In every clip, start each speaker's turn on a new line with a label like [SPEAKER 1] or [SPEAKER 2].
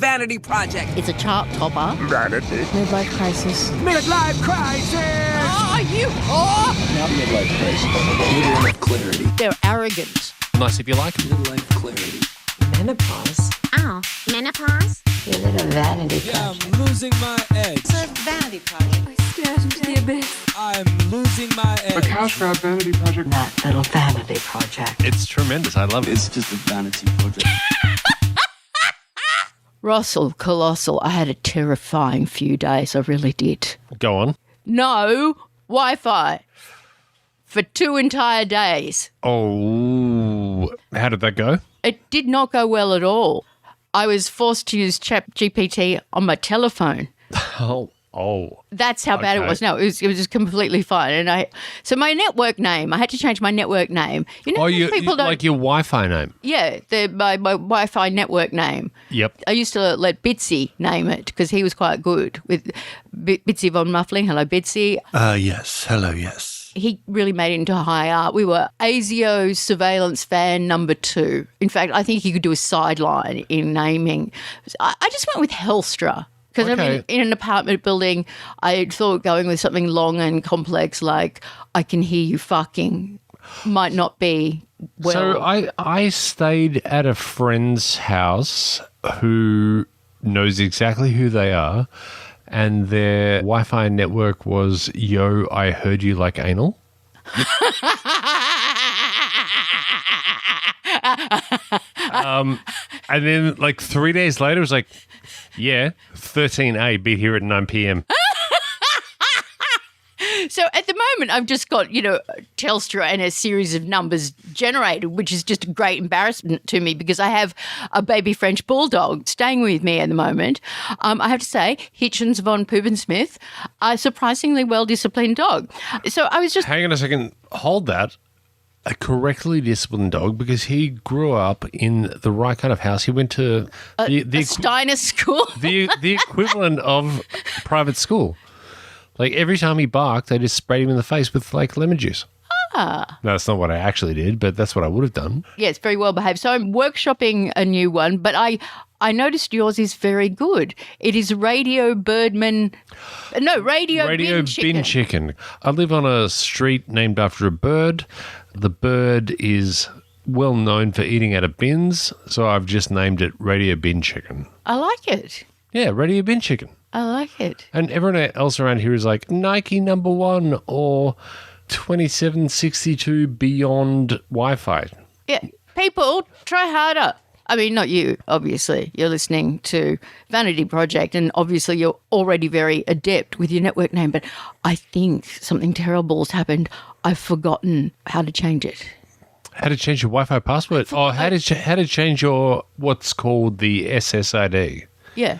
[SPEAKER 1] Vanity project.
[SPEAKER 2] It's a chart topper.
[SPEAKER 3] Vanity.
[SPEAKER 2] Midlife crisis.
[SPEAKER 1] Midlife crisis!
[SPEAKER 2] Oh, you whore!
[SPEAKER 3] Not midlife crisis. Midlife clarity.
[SPEAKER 2] They're arrogant.
[SPEAKER 4] Nice if you like.
[SPEAKER 3] Midlife clarity.
[SPEAKER 5] Menopause.
[SPEAKER 6] Oh, menopause?
[SPEAKER 5] Your little vanity project.
[SPEAKER 1] I'm losing my edge.
[SPEAKER 2] It's a vanity project.
[SPEAKER 6] I stared into the abyss.
[SPEAKER 1] I'm losing my edge.
[SPEAKER 3] A cash grab vanity project.
[SPEAKER 5] That little vanity project.
[SPEAKER 4] It's tremendous. I love it.
[SPEAKER 3] It's just a vanity project.
[SPEAKER 2] Russell, colossal. I had a terrifying few days. I really did.
[SPEAKER 4] Go on.
[SPEAKER 2] No Wi-Fi for 2 entire days.
[SPEAKER 4] Oh, how did that go?
[SPEAKER 2] It did not go well at all. I was forced to use ChatGPT on my telephone.
[SPEAKER 4] Oh.
[SPEAKER 2] That's how bad it
[SPEAKER 4] Okay.
[SPEAKER 2] was. No, it was just completely fine. And so my network name, I had to change my network name. You know, people don't
[SPEAKER 4] like your Wi-Fi name.
[SPEAKER 2] Yeah, my Wi-Fi network name.
[SPEAKER 4] Yep.
[SPEAKER 2] I used to let Bitsy name it because he was quite good with Bitsy von Muffling. Hello, Bitsy.
[SPEAKER 7] Yes. Hello, yes.
[SPEAKER 2] He really made it into high art. We were ASIO surveillance fan number 2. In fact, I think he could do a sideline in naming. I just went with Helstra. Because
[SPEAKER 4] Okay.
[SPEAKER 2] in an apartment building, I thought going with something long and complex like I can hear you fucking might not be well.
[SPEAKER 4] So I stayed at a friend's house who knows exactly who they are, and their Wi-Fi network was Yo, I heard you like anal. And then like 3 days later, it was like, yeah, 13A, be here at 9 p.m.
[SPEAKER 2] So at the moment, I've just got, Telstra and a series of numbers generated, which is just a great embarrassment to me because I have a baby French bulldog staying with me at the moment. I have to say, Hitch and von Poopensmith are a surprisingly well-disciplined dog. So I was just...
[SPEAKER 4] Hang on a second. Hold that. A correctly disciplined dog because he grew up in the right kind of house. He went to the
[SPEAKER 2] Steiner school.
[SPEAKER 4] the equivalent of private school. Like every time he barked, they just sprayed him in the face with like lemon juice. No, that's not what I actually did, but that's what I would have done.
[SPEAKER 2] Yeah, it's very well behaved. So I'm workshopping a new one, but I noticed yours is very good. It is Radio Bin
[SPEAKER 4] Chicken. I live on a street named after a bird. The bird is well known for eating out of bins, so I've just named it Radio Bin Chicken.
[SPEAKER 2] I like it.
[SPEAKER 4] Yeah, Radio Bin Chicken.
[SPEAKER 2] I like it.
[SPEAKER 4] And everyone else around here is like Nike number 1 or 2762 Beyond Wi-Fi.
[SPEAKER 2] Yeah, people, try harder. I mean, not you, obviously. You're listening to Vanity Project, and obviously you're already very adept with your network name, but I think something terrible has happened. I've forgotten how to change it.
[SPEAKER 4] How to change your Wi-Fi password? Oh, how to change your what's called the SSID?
[SPEAKER 2] Yeah.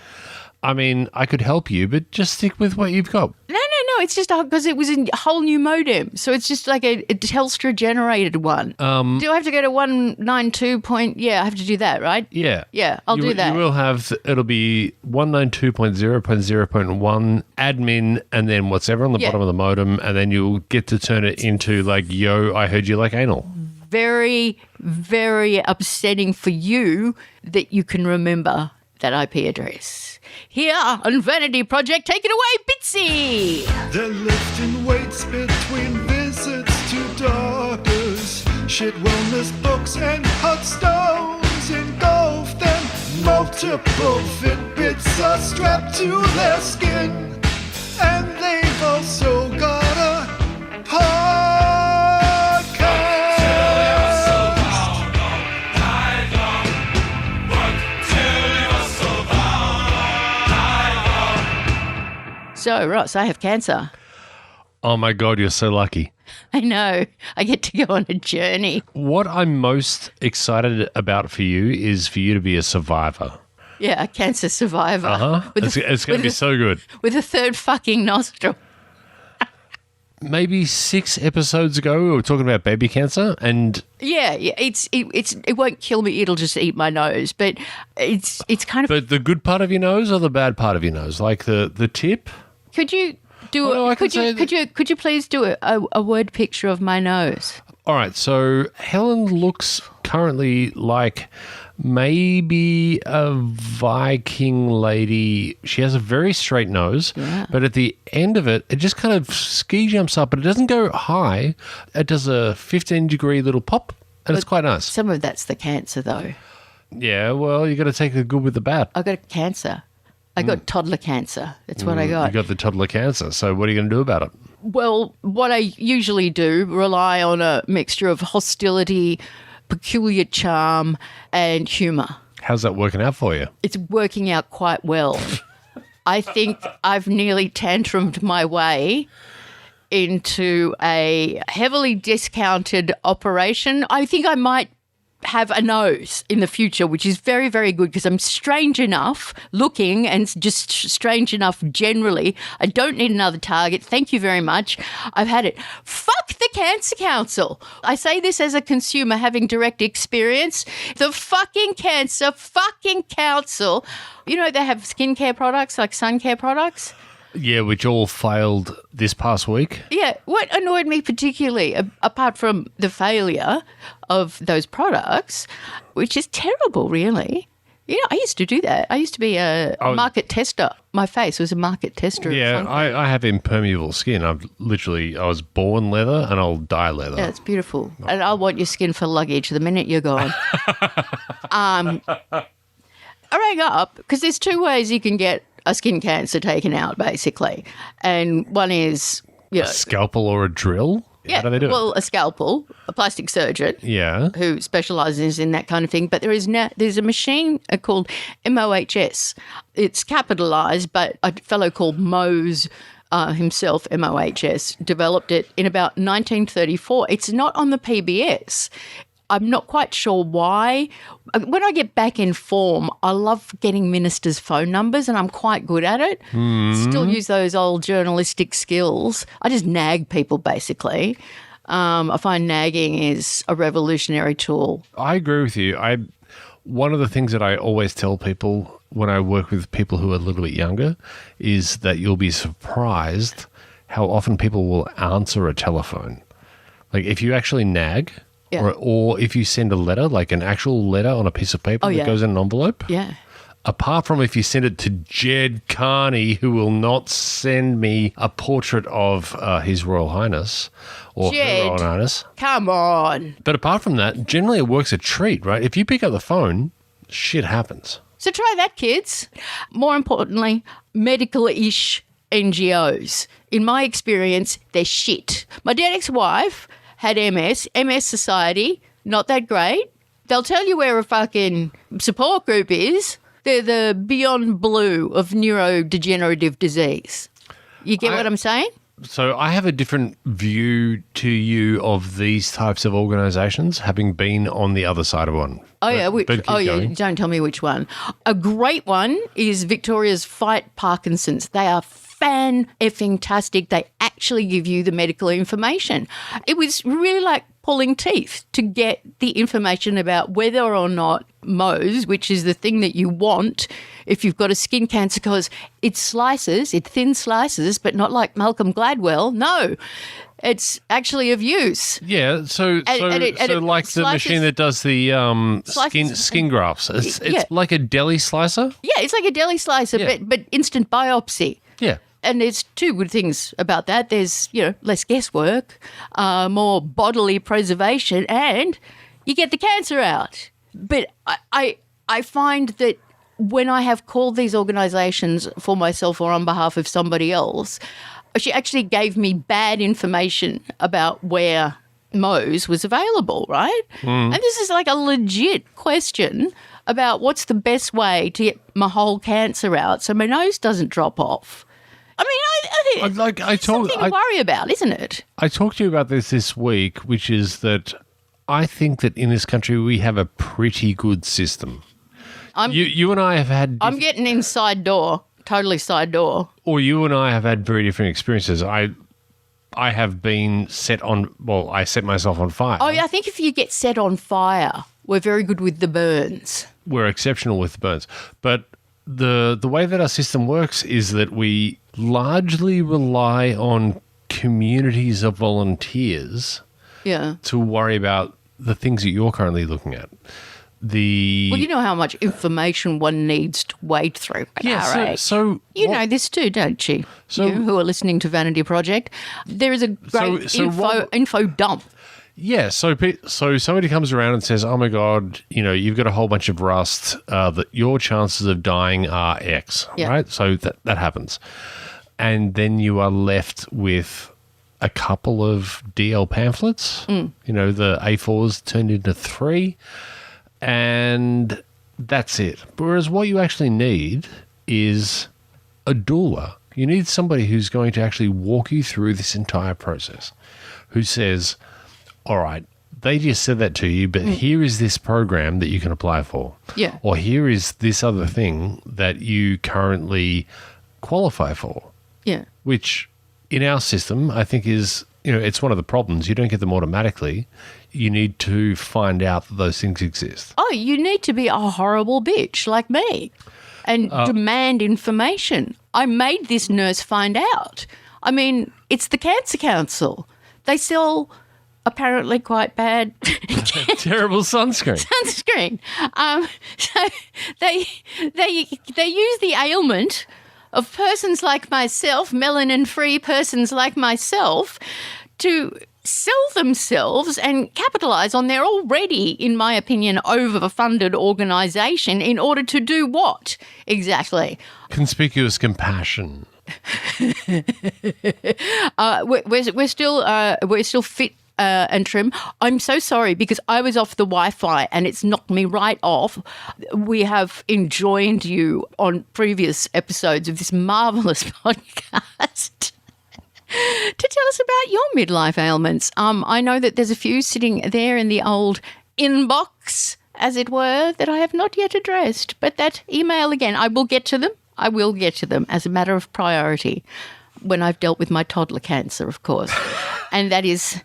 [SPEAKER 4] I mean, I could help you, but just stick with what you've got.
[SPEAKER 2] No. It's just because it was a whole new modem. So it's just like a Telstra generated one. Do I have to go to 192 point? Yeah, I have to do that, right?
[SPEAKER 4] Yeah.
[SPEAKER 2] Yeah, I'll do that.
[SPEAKER 4] You will have, it'll be 192.0.0.1 admin and then whatever on the bottom of the modem, and then you'll get to turn it into like, yo, I heard you like anal.
[SPEAKER 2] Very, very upsetting for you that you can remember that IP address. Here on Vanity Project, take it away, Bitsy!
[SPEAKER 7] They're lifting weights between visits to doctors. Shit wellness books and hot stones engulf them. Multiple Fitbits are strapped to their skin. And they've also got a podcast.
[SPEAKER 2] So, Ross, I have cancer.
[SPEAKER 4] Oh my God, you're so lucky.
[SPEAKER 2] I know. I get to go on a journey.
[SPEAKER 4] What I'm most excited about for you is for you to be a survivor.
[SPEAKER 2] Yeah, a cancer survivor.
[SPEAKER 4] Uh-huh. It's going to be so good.
[SPEAKER 2] With a third fucking nostril.
[SPEAKER 4] Maybe 6 episodes ago, we were talking about baby cancer, and
[SPEAKER 2] Yeah, it won't kill me. It'll just eat my nose. But it's kind of.
[SPEAKER 4] the good part of your nose or the bad part of your nose, like the tip.
[SPEAKER 2] Could you do
[SPEAKER 4] Oh, no, I
[SPEAKER 2] Could
[SPEAKER 4] can
[SPEAKER 2] you
[SPEAKER 4] say
[SPEAKER 2] could you please do a word picture of my nose?
[SPEAKER 4] All right, so Helen looks currently like maybe a Viking lady. She has a very straight nose, but at the end of it, it just kind of ski jumps up, but it doesn't go high. It does a 15-degree little pop, and it's quite nice.
[SPEAKER 2] Some of that's the cancer, though.
[SPEAKER 4] Yeah, well, you got to take the good with the bad.
[SPEAKER 2] I got cancer. I got toddler cancer. That's what I got.
[SPEAKER 4] You got the toddler cancer. So what are you going to do about it?
[SPEAKER 2] Well, what I usually do, rely on a mixture of hostility, peculiar charm, and humour.
[SPEAKER 4] How's that working out for you?
[SPEAKER 2] It's working out quite well. I think I've nearly tantrumed my way into a heavily discounted operation. I think I might have a nose in the future, which is very, very good because I'm strange enough looking and just strange enough generally. I don't need another target. Thank you very much. I've had it. Fuck the Cancer Council. I say this as a consumer having direct experience. The fucking Cancer fucking Council. You know, they have skincare products like sun care products.
[SPEAKER 4] Yeah, which all failed this past week.
[SPEAKER 2] Yeah, what annoyed me particularly, apart from the failure of those products, which is terrible, really. You know, I used to do that. I used to be a market tester. My face was a market tester.
[SPEAKER 4] Yeah, I have impermeable skin. I was born leather and I'll die leather.
[SPEAKER 2] Yeah, it's beautiful. And I'll want your skin for luggage the minute you're gone. I rang up because there's two ways you can get a skin cancer taken out, basically. And one is, you know,
[SPEAKER 4] a scalpel or a drill?
[SPEAKER 2] Yeah,
[SPEAKER 4] how do they do
[SPEAKER 2] well, a scalpel, a plastic surgeon who specialises in that kind of thing. But there's a machine called Mohs. It's capitalised, but a fellow called Mohs himself, Mohs, developed it in about 1934. It's not on the PBS. I'm not quite sure why. When I get back in form, I love getting ministers' phone numbers and I'm quite good at it. Still use those old journalistic skills. I just nag people, basically. I find nagging is a revolutionary tool.
[SPEAKER 4] I agree with you. One of the things that I always tell people when I work with people who are a little bit younger is that you'll be surprised how often people will answer a telephone. Like if you actually nag... Yeah. Or if you send a letter, like an actual letter on a piece of paper that goes in an envelope.
[SPEAKER 2] Yeah.
[SPEAKER 4] Apart from if you send it to Jed Carney, who will not send me a portrait of His Royal Highness or
[SPEAKER 2] Jed,
[SPEAKER 4] Her Royal Highness.
[SPEAKER 2] Come on.
[SPEAKER 4] But apart from that, generally it works a treat, right? If you pick up the phone, shit happens.
[SPEAKER 2] So try that, kids. More importantly, medical-ish NGOs. In my experience, they're shit. My dead ex-wife had MS Society, not that great. They'll tell you where a fucking support group is. They're the beyond blue of neurodegenerative disease. You get what I'm saying?
[SPEAKER 4] So I have a different view to you of these types of organisations, having been on the other side of one.
[SPEAKER 2] Don't tell me which one. A great one is Victoria's Fight Parkinson's. They are fan-effing-tastic. They actually give you the medical information. It was really like pulling teeth to get the information about whether or not Mohs, which is the thing that you want if you've got a skin cancer, because it thin slices, but not like Malcolm Gladwell. No, it's actually of use.
[SPEAKER 4] Yeah, so like the machine that does the skin grafts. It's like a deli slicer?
[SPEAKER 2] Yeah, it's like a deli slicer, but instant biopsy.
[SPEAKER 4] Yeah.
[SPEAKER 2] And there's two good things about that. There's, less guesswork, more bodily preservation, and you get the cancer out. But I find that when I have called these organisations for myself or on behalf of somebody else, she actually gave me bad information about where Mohs was available, right? And this is like a legit question about what's the best way to get my whole cancer out so my nose doesn't drop off. I mean, I think it's something to worry about, isn't it?
[SPEAKER 4] I talked to you about this week, which is that I think that in this country we have a pretty good system. You and I have had...
[SPEAKER 2] I'm getting in side door, totally side door.
[SPEAKER 4] Or you and I have had very different experiences. I have been I set myself on fire.
[SPEAKER 2] Oh, yeah, I think if you get set on fire, we're very good with the burns.
[SPEAKER 4] We're exceptional with the burns. But the way that our system works is that we largely rely on communities of volunteers to worry about the things that you're currently looking at. the
[SPEAKER 2] Well, you know how much information one needs to wade through at our age.
[SPEAKER 4] so
[SPEAKER 2] You
[SPEAKER 4] what-
[SPEAKER 2] know this too, don't you?
[SPEAKER 4] So-
[SPEAKER 2] You who are listening to Vanity Project. There is a great info dump.
[SPEAKER 4] Yeah, so somebody comes around and says, "Oh my God, you've got a whole bunch of rust. That your chances of dying are X."
[SPEAKER 2] Yeah.
[SPEAKER 4] Right? So that happens, and then you are left with a couple of DL pamphlets. The A4s turned into 3, and that's it. Whereas what you actually need is a doula. You need somebody who's going to actually walk you through this entire process, who says, all right, they just said that to you, but here is this program that you can apply for.
[SPEAKER 2] Yeah.
[SPEAKER 4] Or here is this other thing that you currently qualify for,
[SPEAKER 2] Yeah.
[SPEAKER 4] which in our system, I think is, it's one of the problems. You don't get them automatically. You need to find out that those things exist.
[SPEAKER 2] Oh, you need to be a horrible bitch like me and demand information. I made this nurse find out. I mean, it's the Cancer Council. They sell apparently quite bad
[SPEAKER 4] Terrible sunscreen.
[SPEAKER 2] sunscreen. So they use the ailment of persons like myself, melanin-free persons like myself, to sell themselves and capitalise on their already, in my opinion, overfunded organisation in order to do what exactly?
[SPEAKER 4] Conspicuous compassion.
[SPEAKER 2] We're still fit and trim. I'm so sorry because I was off the Wi-Fi and it's knocked me right off. We have enjoined you on previous episodes of this marvellous podcast to tell us about your midlife ailments. I know that there's a few sitting there in the old inbox, as it were, that I have not yet addressed. But that email again, I will get to them. I will get to them as a matter of priority when I've dealt with my toddler cancer, of course. And that is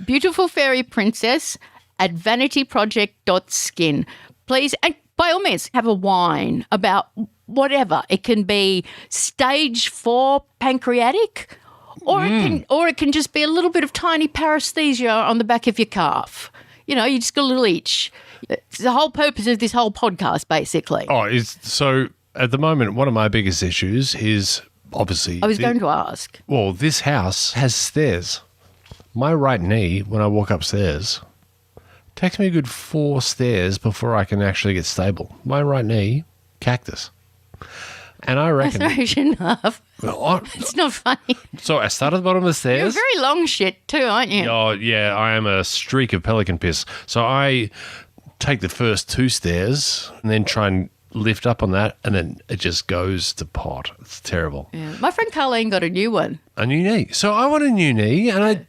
[SPEAKER 2] Beautiful Fairy Princess at vanityproject.skin. Please, and by all means, have a whine about whatever. It can be stage 4 pancreatic, or it can just be a little bit of tiny paresthesia on the back of your calf. You just got a little itch. It's the whole purpose of this whole podcast, basically.
[SPEAKER 4] So at the moment, one of my biggest issues is obviously...
[SPEAKER 2] I was going to ask.
[SPEAKER 4] Well, this house has stairs. My right knee, when I walk upstairs, takes me a good 4 stairs before I can actually get stable. My right knee, cactus. And I reckon...
[SPEAKER 2] That's no, you shouldn't laugh.
[SPEAKER 4] Well,
[SPEAKER 2] It's not funny.
[SPEAKER 4] so I start at the bottom of the
[SPEAKER 2] You're
[SPEAKER 4] stairs.
[SPEAKER 2] very long shit too, aren't you?
[SPEAKER 4] Oh, yeah, I am a streak of pelican piss. So I take the first 2 stairs and then try and lift up on that, and then it just goes to pot. It's terrible.
[SPEAKER 2] Yeah. My friend Carleen got a new one.
[SPEAKER 4] A new knee. So I want a new knee, and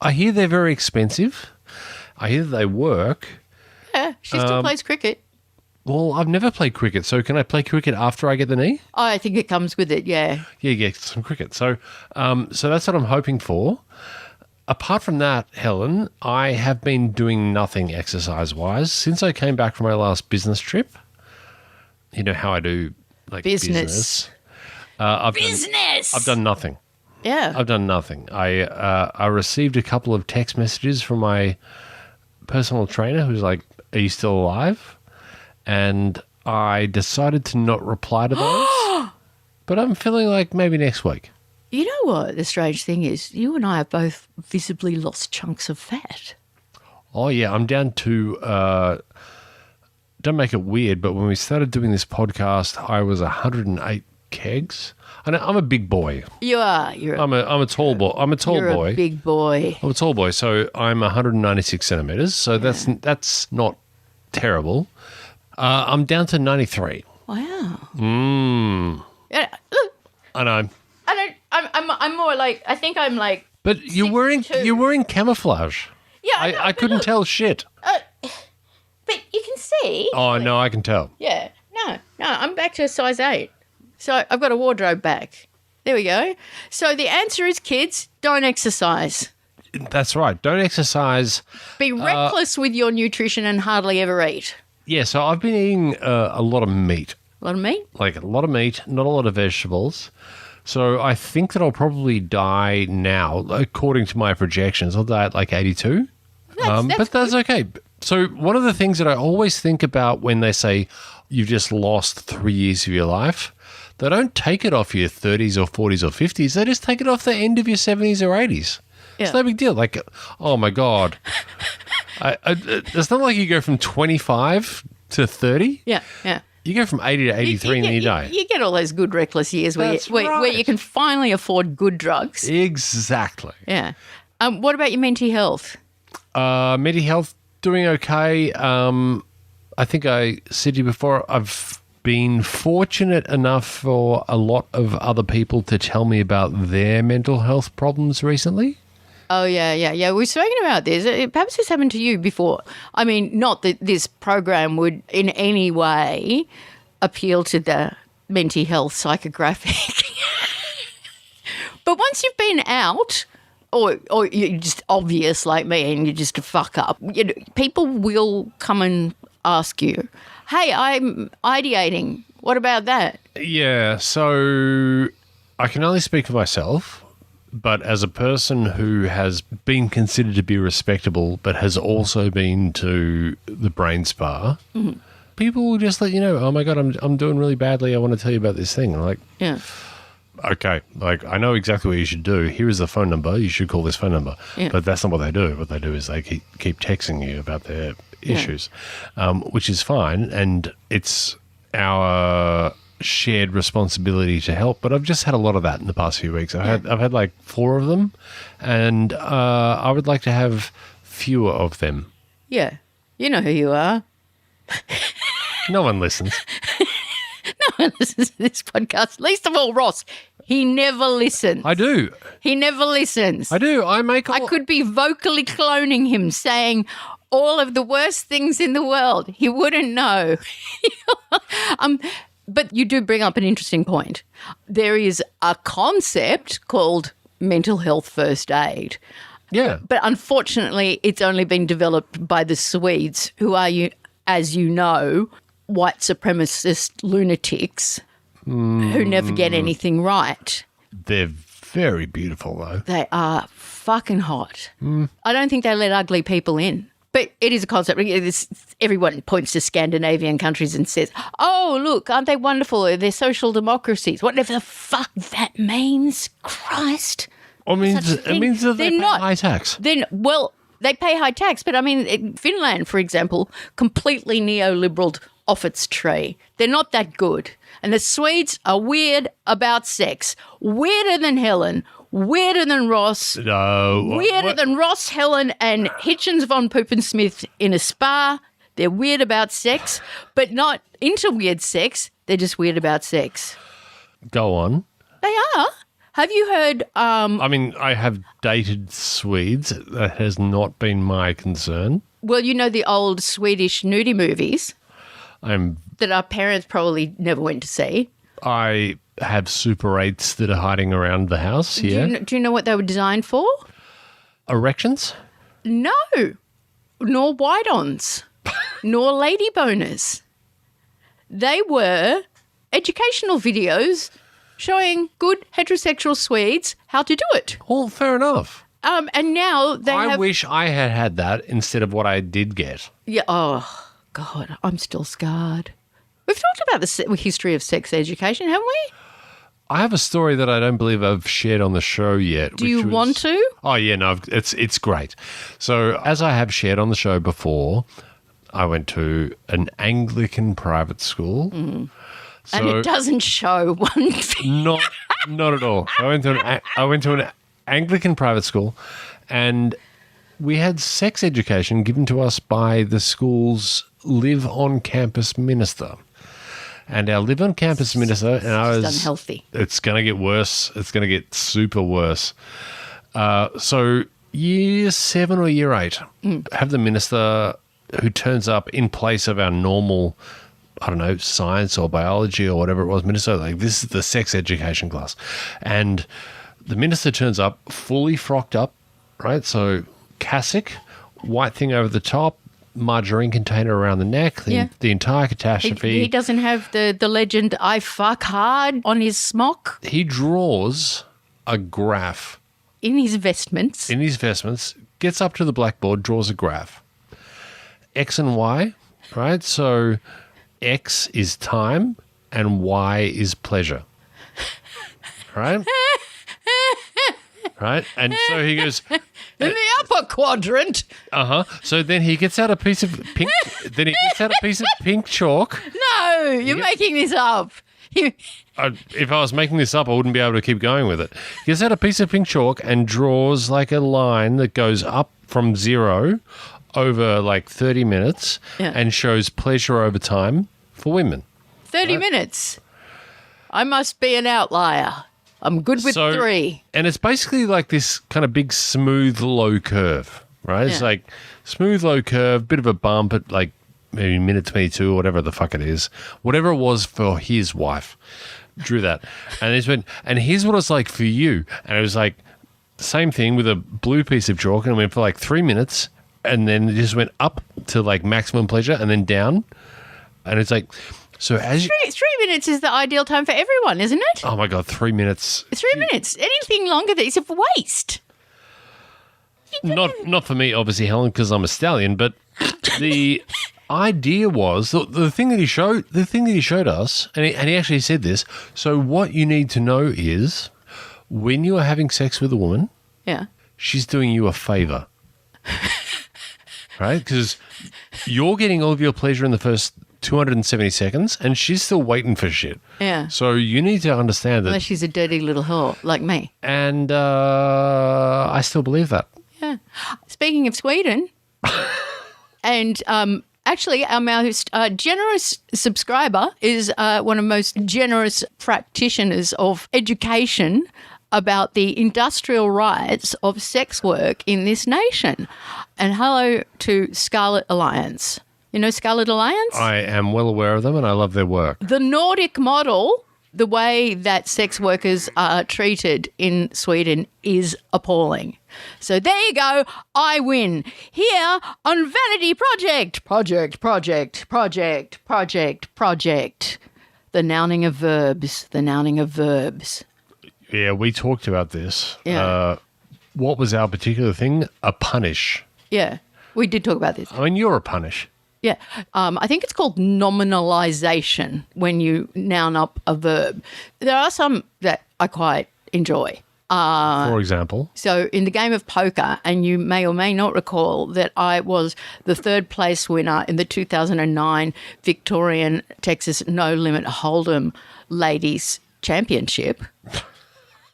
[SPEAKER 4] I hear they're very expensive. I hear they work.
[SPEAKER 2] Yeah, she still plays cricket.
[SPEAKER 4] Well, I've never played cricket, so can I play cricket after I get the knee?
[SPEAKER 2] Oh, I think it comes with it, yeah.
[SPEAKER 4] Yeah, get some cricket. So that's what I'm hoping for. Apart from that, Helen, I have been doing nothing exercise-wise since I came back from my last business trip. You know how I do business. I've done nothing.
[SPEAKER 2] Yeah.
[SPEAKER 4] I've done nothing. I received a couple of text messages from my personal trainer who's like, "Are you still alive?" And I decided to not reply to those. But I'm feeling like maybe next week.
[SPEAKER 2] You know what the strange thing is? You and I have both visibly lost chunks of fat.
[SPEAKER 4] Oh, yeah, I'm down to, don't make it weird, but when we started doing this podcast, I was 108 kegs. And I'm a big boy.
[SPEAKER 2] You are.
[SPEAKER 4] I'm a tall boy. I'm a tall
[SPEAKER 2] You're
[SPEAKER 4] boy.
[SPEAKER 2] a big boy.
[SPEAKER 4] I'm a tall boy, so I'm 196 centimetres, so that's not terrible. I'm down to 93.
[SPEAKER 2] Wow. Yeah. Look,
[SPEAKER 4] I know.
[SPEAKER 2] I'm more like, I think I'm like,
[SPEAKER 4] But you're wearing camouflage.
[SPEAKER 2] yeah. I know,
[SPEAKER 4] I
[SPEAKER 2] but
[SPEAKER 4] couldn't
[SPEAKER 2] look,
[SPEAKER 4] tell shit.
[SPEAKER 2] But you can see.
[SPEAKER 4] Oh, no, I can tell.
[SPEAKER 2] Yeah. No, I'm back to a size 8. So I've got a wardrobe back. There we go. So the answer is, kids, don't exercise.
[SPEAKER 4] That's right. Don't exercise.
[SPEAKER 2] Be reckless with your nutrition and hardly ever eat.
[SPEAKER 4] Yeah, so I've been eating a lot of meat.
[SPEAKER 2] A lot of meat?
[SPEAKER 4] Like a lot of meat, not a lot of vegetables. So I think that I'll probably die now, according to my projections. I'll die at like 82.
[SPEAKER 2] That's
[SPEAKER 4] but that's okay. So one of the things that I always think about when they say you've just lost 3 years of your life, they don't take it off your 30s or 40s or 50s. They just take it off the end of your 70s or 80s. It's no big deal. Like, oh my God. It's not like you go from 25 to 30.
[SPEAKER 2] Yeah, yeah.
[SPEAKER 4] You go from 80 to 83 and then you die.
[SPEAKER 2] You get all those good reckless years where you can finally afford good drugs.
[SPEAKER 4] Exactly.
[SPEAKER 2] Yeah. What about your mental health?
[SPEAKER 4] Mental health, doing okay. I think I said to you before, I've been fortunate enough for a lot of other people to tell me about their mental health problems recently.
[SPEAKER 2] Oh, yeah. We've spoken about this. Perhaps this happened to you before. I mean, not that this program would in any way appeal to the mental health psychographic. But once you've been out, or you're just obvious like me and you're just a fuck up, people will come and ask you, hey, I'm ideating. What about that?
[SPEAKER 4] Yeah, so I can only speak for myself. But as a person who has been considered to be respectable but has also been to the brain spa, people will just let you know, oh, my God, I'm doing really badly. I want to tell you about this thing. I'm like,
[SPEAKER 2] Yeah.
[SPEAKER 4] Okay, like I know exactly what you should do. Here is the phone number. You should call this phone number.
[SPEAKER 2] Yeah.
[SPEAKER 4] But that's not what they do. What they do is they keep texting you about their issues, which is fine. And it's our shared responsibility to help. But I've just had a lot of that in the past few weeks. I've had like 4 of them, and I would like to have fewer of them.
[SPEAKER 2] Yeah. You know who you are.
[SPEAKER 4] No one listens.
[SPEAKER 2] No one listens to this podcast. Least of all Ross. He never listens.
[SPEAKER 4] I do.
[SPEAKER 2] He never listens.
[SPEAKER 4] I do. I
[SPEAKER 2] could be vocally cloning him saying all of the worst things in the world. He wouldn't know. But you do bring up an interesting point. There is a concept called mental health first aid.
[SPEAKER 4] Yeah.
[SPEAKER 2] But unfortunately, it's only been developed by the Swedes, who are, as you know, white supremacist lunatics who never get anything right.
[SPEAKER 4] They're very beautiful, though.
[SPEAKER 2] They are fucking hot. I don't think they let ugly people in. But it is a concept. Everyone points to Scandinavian countries and says, oh, look, aren't they wonderful? They're social democracies. Whatever the fuck that means. Christ.
[SPEAKER 4] It means that they pay high tax.
[SPEAKER 2] They pay high tax. But, I mean, Finland, for example, completely neoliberal off its tree. They're not that good. And the Swedes are weird about sex. Weirder than Helen. Weirder than Ross. Weirder than Ross, Helen, and Hitchens von Poopensmith in a spa. They're weird about sex, but not into weird sex. They're just weird about sex.
[SPEAKER 4] Go on.
[SPEAKER 2] They are. Have you heard...
[SPEAKER 4] I mean, I have dated Swedes. That has not been my concern.
[SPEAKER 2] Well, you know the old Swedish nudie movies
[SPEAKER 4] that
[SPEAKER 2] our parents probably never went to see.
[SPEAKER 4] I have Super 8s that are hiding around the house here.
[SPEAKER 2] Do you know what they were designed for?
[SPEAKER 4] Erections?
[SPEAKER 2] No. Nor white-ons. Nor lady boners. They were educational videos showing good heterosexual Swedes how to do it.
[SPEAKER 4] Well, fair enough.
[SPEAKER 2] And now they
[SPEAKER 4] I wish I had had that instead of what I did get.
[SPEAKER 2] Yeah. Oh, God, I'm still scarred. We've talked about the history of sex education, haven't we?
[SPEAKER 4] I have a story that I don't believe I've shared on the show yet.
[SPEAKER 2] Do you want to?
[SPEAKER 4] Oh, yeah, no, it's great. So as I have shared on the show before, I went to an Anglican private school. So
[SPEAKER 2] and it doesn't show one thing.
[SPEAKER 4] Not at all. I went to an Anglican private school, and we had sex education given to us by the school's live on campus minister. And our live on campus minister, and I was
[SPEAKER 2] unhealthy.
[SPEAKER 4] It's going to get worse. It's going to get super worse. So year 7 or year 8, have the minister who turns up in place of our normal, I don't know, science or biology or whatever it was, minister, like this is the sex education class. And the minister turns up fully frocked up, right? So cassock, white thing over the top, margarine container around the neck, the entire catastrophe.
[SPEAKER 2] He doesn't have the legend, I fuck hard on his smock.
[SPEAKER 4] He draws a graph.
[SPEAKER 2] In his vestments.
[SPEAKER 4] Gets up to the blackboard, draws a graph. X and Y, right? So X is time and Y is pleasure. Right? Right? And so he goes,
[SPEAKER 2] In the upper quadrant.
[SPEAKER 4] So then he gets out a piece of pink chalk.
[SPEAKER 2] No, you're making this up.
[SPEAKER 4] If I was making this up, I wouldn't be able to keep going with it. He gets out a piece of pink chalk and draws like a line that goes up from 0 over like 30 minutes and shows pleasure over time for women.
[SPEAKER 2] 30 minutes. I must be an outlier. I'm good with 3.
[SPEAKER 4] And it's basically like this kind of big, smooth, low curve, right? It's like smooth, low curve, bit of a bump at like maybe minute 22 or whatever the fuck it is. Whatever it was for his wife. Drew that. And he went, and here's what it's like for you. And it was like the same thing with a blue piece of chalk, and it went for like 3 minutes, and then it just went up to like maximum pleasure and then down. And it's like, so as you...
[SPEAKER 2] 3 minutes is the ideal time for everyone, isn't it?
[SPEAKER 4] Oh my God, 3 minutes.
[SPEAKER 2] 3 minutes. Anything longer than is a waste.
[SPEAKER 4] Not for me, obviously, Helen, because I'm a stallion, but the idea was the thing that he showed us, and he actually said this. So what you need to know is when you are having sex with a woman, she's doing you a favor, right? Because you're getting all of your pleasure in the first 270 seconds, and she's still waiting for shit.
[SPEAKER 2] Yeah.
[SPEAKER 4] So you need to understand that.
[SPEAKER 2] Unless she's a dirty little whore like me.
[SPEAKER 4] And I still believe that.
[SPEAKER 2] Yeah. Speaking of Sweden, and actually our most generous subscriber is one of the most generous practitioners of education about the industrial rights of sex work in this nation. And hello to Scarlet Alliance. You know Scarlet Alliance?
[SPEAKER 4] I am well aware of them and I love their work.
[SPEAKER 2] The Nordic model, the way that sex workers are treated in Sweden is appalling. So there you go. I win. Here on Vanity Project. The nouning of verbs.
[SPEAKER 4] Yeah, we talked about this.
[SPEAKER 2] Yeah.
[SPEAKER 4] What was our particular thing? A punish.
[SPEAKER 2] Yeah, we did talk about this.
[SPEAKER 4] I mean, you're a punish.
[SPEAKER 2] Yeah, I think it's called nominalization when you noun up a verb. There are some that I quite enjoy.
[SPEAKER 4] For example?
[SPEAKER 2] So in the game of poker, and you may or may not recall that I was the 3rd place winner in the 2009 Victorian Texas No Limit Hold'em Ladies Championship.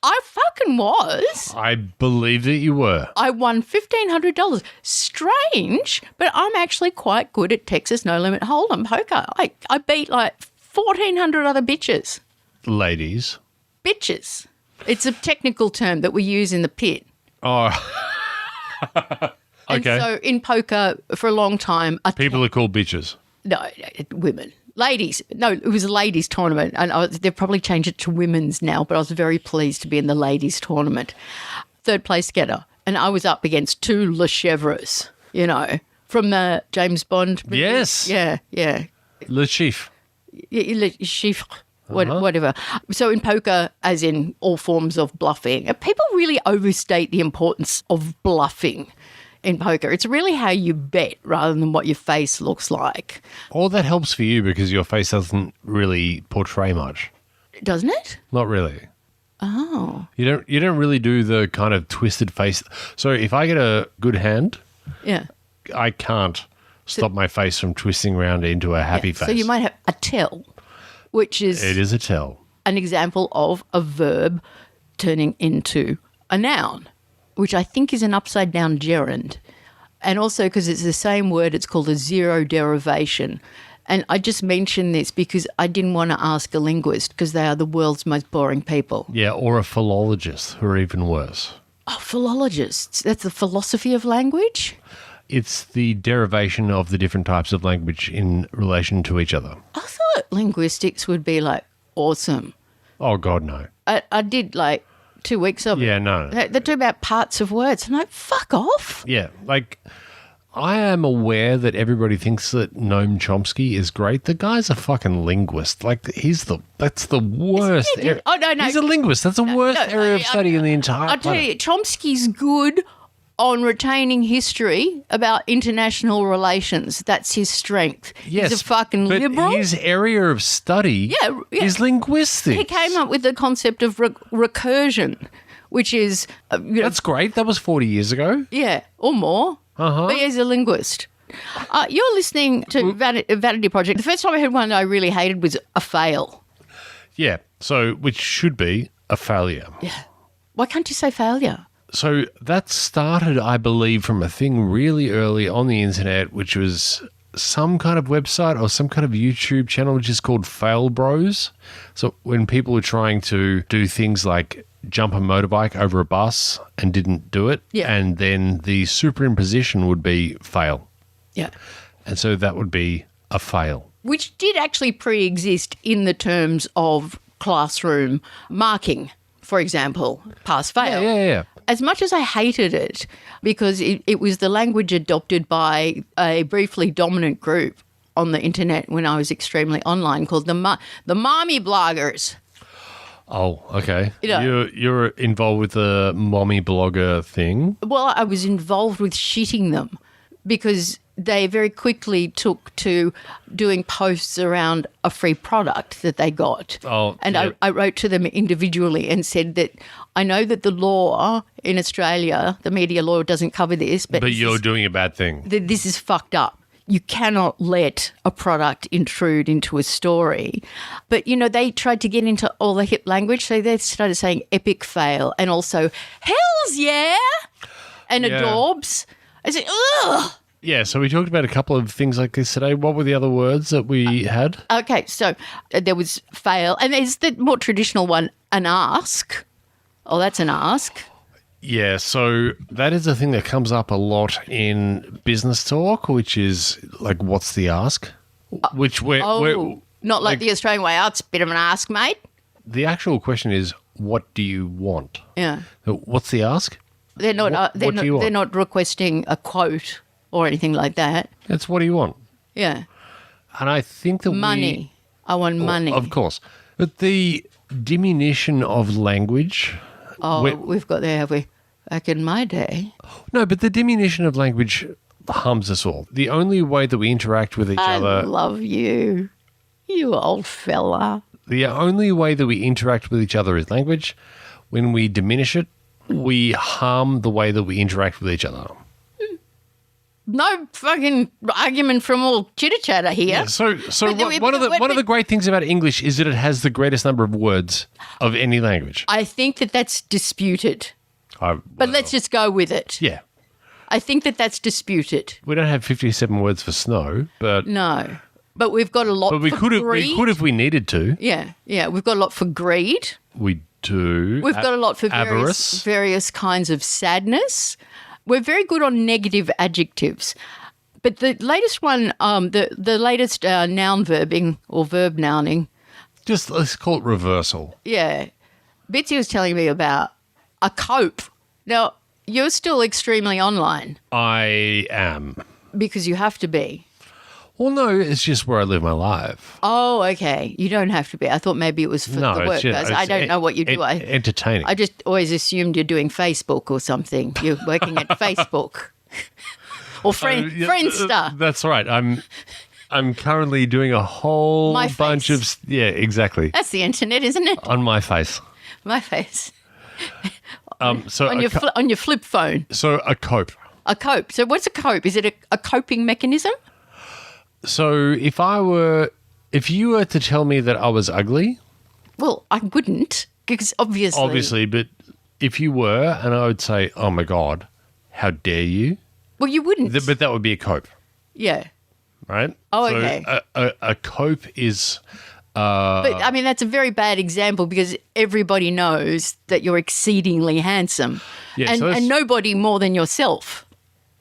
[SPEAKER 2] I fucking was.
[SPEAKER 4] I believe that you were.
[SPEAKER 2] I won $1,500. Strange, but I'm actually quite good at Texas No Limit Hold'em poker. I beat like 1,400 other bitches.
[SPEAKER 4] Ladies.
[SPEAKER 2] Bitches. It's a technical term that we use in the pit.
[SPEAKER 4] Oh.
[SPEAKER 2] And
[SPEAKER 4] okay.
[SPEAKER 2] so in poker for a long time...
[SPEAKER 4] People are called bitches.
[SPEAKER 2] No, women. Ladies. No, it was a ladies tournament, and they've probably changed it to women's now, but I was very pleased to be in the ladies tournament. 3rd place getter, and I was up against 2 Le Chevres, you know, from the James Bond movie.
[SPEAKER 4] Yes.
[SPEAKER 2] Yeah.
[SPEAKER 4] Le Chief.
[SPEAKER 2] Le Chiffre, whatever. So in poker, as in all forms of bluffing, people really overstate the importance of bluffing. In poker, it's really how you bet rather than what your face looks like.
[SPEAKER 4] All that helps for you because your face doesn't really portray much.
[SPEAKER 2] Doesn't it?
[SPEAKER 4] Not really.
[SPEAKER 2] Oh.
[SPEAKER 4] You don't really do the kind of twisted face. So if I get a good hand, I can't stop my face from twisting around into a happy face.
[SPEAKER 2] So you might have a tell, which is...
[SPEAKER 4] It is a tell.
[SPEAKER 2] An example of a verb turning into a noun, which I think is an upside-down gerund. And also because it's the same word, it's called a zero derivation. And I just mentioned this because I didn't want to ask a linguist because they are the world's most boring people.
[SPEAKER 4] Yeah, or a philologist, who are even worse.
[SPEAKER 2] Oh, philologists. That's the philosophy of language?
[SPEAKER 4] It's the derivation of the different types of language in relation to each other.
[SPEAKER 2] I thought linguistics would be, like, awesome.
[SPEAKER 4] Oh, God, no.
[SPEAKER 2] I did, like... 2 weeks of it.
[SPEAKER 4] Yeah, no.
[SPEAKER 2] They talk about parts of words. I'm like, fuck off.
[SPEAKER 4] Yeah, like I am aware that everybody thinks that Noam Chomsky is great. The guy's a fucking linguist. Like that's the worst.
[SPEAKER 2] Oh, no.
[SPEAKER 4] He's a linguist. That's the worst area of study in the entire
[SPEAKER 2] I'll tell you, Chomsky's good on retaining history about international relations. That's his strength.
[SPEAKER 4] Yes,
[SPEAKER 2] He's a fucking
[SPEAKER 4] but
[SPEAKER 2] liberal.
[SPEAKER 4] his area of study
[SPEAKER 2] Yeah.
[SPEAKER 4] is linguistics.
[SPEAKER 2] He came up with the concept of recursion, which is,
[SPEAKER 4] That's great. That was 40 years ago.
[SPEAKER 2] yeah, or more.
[SPEAKER 4] Uh-huh.
[SPEAKER 2] But he's a linguist. You're listening to Vanity Project. The first time I heard one I really hated was a fail.
[SPEAKER 4] Yeah. So, which should be a failure.
[SPEAKER 2] Why can't you say failure?
[SPEAKER 4] So that started, I believe, from a thing really early on the internet, which was some kind of website or some kind of YouTube channel, which is called Fail Bros. So when people were trying to do things like jump a motorbike over a bus and didn't do it, and then the superimposition would be fail.
[SPEAKER 2] Yeah.
[SPEAKER 4] And so that would be a fail.
[SPEAKER 2] Which did actually pre-exist in the terms of classroom marking, for example, pass-fail.
[SPEAKER 4] Yeah.
[SPEAKER 2] As much as I hated it, because it was the language adopted by a briefly dominant group on the internet when I was extremely online called the mommy bloggers.
[SPEAKER 4] Oh, okay.
[SPEAKER 2] Yeah.
[SPEAKER 4] You're involved with the mommy blogger thing.
[SPEAKER 2] Well, I was involved with shitting them because they very quickly took to doing posts around a free product that they got.
[SPEAKER 4] Oh,
[SPEAKER 2] and
[SPEAKER 4] yeah.
[SPEAKER 2] I wrote to them individually and said that I know that the law in Australia, the media law doesn't cover this, but
[SPEAKER 4] you're doing a bad thing.
[SPEAKER 2] this is fucked up. You cannot let a product intrude into a story. But, they tried to get into all the hip language, so they started saying epic fail and also hells yeah and
[SPEAKER 4] Yeah.
[SPEAKER 2] adorbs. I said, ugh.
[SPEAKER 4] Yeah, so we talked about a couple of things like this today. What were the other words that we had?
[SPEAKER 2] Okay, so there was fail, and there's the more traditional one, an ask. Oh, that's an ask.
[SPEAKER 4] Yeah, so that is a thing that comes up a lot in business talk, which is like, what's the ask? Which we're
[SPEAKER 2] Not like the Australian way. Oh, it's a bit of an ask, mate.
[SPEAKER 4] the actual question is, what do you want?
[SPEAKER 2] Yeah.
[SPEAKER 4] What's the ask?
[SPEAKER 2] They're not.
[SPEAKER 4] What do you want?
[SPEAKER 2] They're not requesting a quote or anything like that.
[SPEAKER 4] It's what do you want?
[SPEAKER 2] Yeah.
[SPEAKER 4] And I think that
[SPEAKER 2] Money. I want money.
[SPEAKER 4] Of course. But the diminution of language.
[SPEAKER 2] Oh, we've got there, have we? Back in my day.
[SPEAKER 4] No, but the diminution of language harms us all. The only way that we interact with each
[SPEAKER 2] I
[SPEAKER 4] other.
[SPEAKER 2] love you. You old fella.
[SPEAKER 4] The only way that we interact with each other is language. When we diminish it, we harm the way that we interact with each other.
[SPEAKER 2] No fucking argument from all chitter-chatter here.
[SPEAKER 4] Yeah, so
[SPEAKER 2] But
[SPEAKER 4] one of the great things about English is that it has the greatest number of words of any language.
[SPEAKER 2] I think that that's disputed. But let's just go with it.
[SPEAKER 4] Yeah.
[SPEAKER 2] I think that that's disputed.
[SPEAKER 4] We don't have 57 words for snow, but
[SPEAKER 2] No. But we've got a lot
[SPEAKER 4] we
[SPEAKER 2] for
[SPEAKER 4] could
[SPEAKER 2] greed.
[SPEAKER 4] if we needed to.
[SPEAKER 2] Yeah. We've got a lot for greed.
[SPEAKER 4] We do.
[SPEAKER 2] We've got a lot for
[SPEAKER 4] avarice.
[SPEAKER 2] various kinds of sadness. We're very good on negative adjectives. But the latest one, the latest noun verbing or verb nouning,
[SPEAKER 4] Just let's call it reversal.
[SPEAKER 2] yeah. Bitsy was telling me about a cope. Now, you're still extremely online
[SPEAKER 4] I am.
[SPEAKER 2] because you have to be.
[SPEAKER 4] Well, no, it's just where I live my life.
[SPEAKER 2] Oh, okay. You don't have to be. I thought maybe it was for
[SPEAKER 4] No,
[SPEAKER 2] the
[SPEAKER 4] it's
[SPEAKER 2] work
[SPEAKER 4] just,
[SPEAKER 2] guys. I don't know what you do.
[SPEAKER 4] Entertaining.
[SPEAKER 2] I just always assumed you're doing Facebook or something. You're working at Facebook or Friendster.
[SPEAKER 4] That's right. I'm currently doing a whole
[SPEAKER 2] My
[SPEAKER 4] bunch
[SPEAKER 2] face.
[SPEAKER 4] of exactly
[SPEAKER 2] That's the internet, isn't it?
[SPEAKER 4] on my face.
[SPEAKER 2] My face
[SPEAKER 4] So
[SPEAKER 2] on your flip phone.
[SPEAKER 4] so a cope.
[SPEAKER 2] A cope. So what's a cope? Is it a coping mechanism?
[SPEAKER 4] So if you were to tell me that I was ugly,
[SPEAKER 2] Well, I wouldn't because obviously.
[SPEAKER 4] but if you were, and I would say, oh my God, how dare you?
[SPEAKER 2] Well, you wouldn't.
[SPEAKER 4] But that would be a cope,
[SPEAKER 2] Yeah.
[SPEAKER 4] right?
[SPEAKER 2] Oh,
[SPEAKER 4] So
[SPEAKER 2] okay.
[SPEAKER 4] A cope is
[SPEAKER 2] But I mean, that's a very bad example because everybody knows that you're exceedingly handsome,
[SPEAKER 4] Yeah, so that's-
[SPEAKER 2] and nobody more than yourself.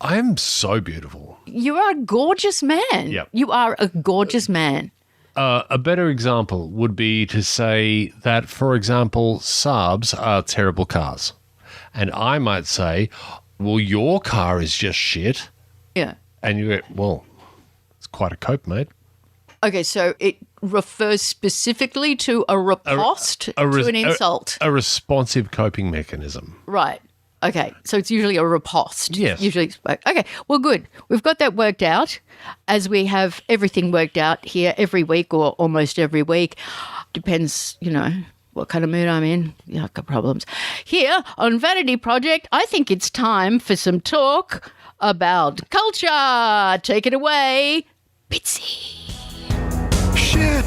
[SPEAKER 4] I am so beautiful.
[SPEAKER 2] You are a gorgeous man.
[SPEAKER 4] Yep.
[SPEAKER 2] You are a gorgeous man.
[SPEAKER 4] A better example would be to say that, for example, Saabs are terrible cars. And I might say, well, your car is just shit.
[SPEAKER 2] Yeah.
[SPEAKER 4] And you go, well, it's quite a cope, mate.
[SPEAKER 2] Okay, so it refers specifically to a riposte to an insult.
[SPEAKER 4] A responsive coping mechanism.
[SPEAKER 2] Right. Okay, so it's usually a riposte.
[SPEAKER 4] Yes.
[SPEAKER 2] Usually. Okay, well, good. We've got that worked out, as we have everything worked out here every week or almost every week. Depends, what kind of mood I'm in. Yeah, I've got problems. Here on Vanity Project, I think it's time for some talk about culture. Take it away, Bitsy.
[SPEAKER 7] Shit.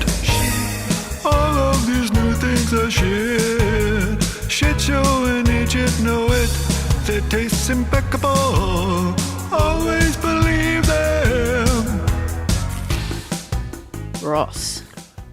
[SPEAKER 7] All of these new things are shit. Shit show and Egypt know it. Their taste's impeccable. Always believe them.
[SPEAKER 2] Ross,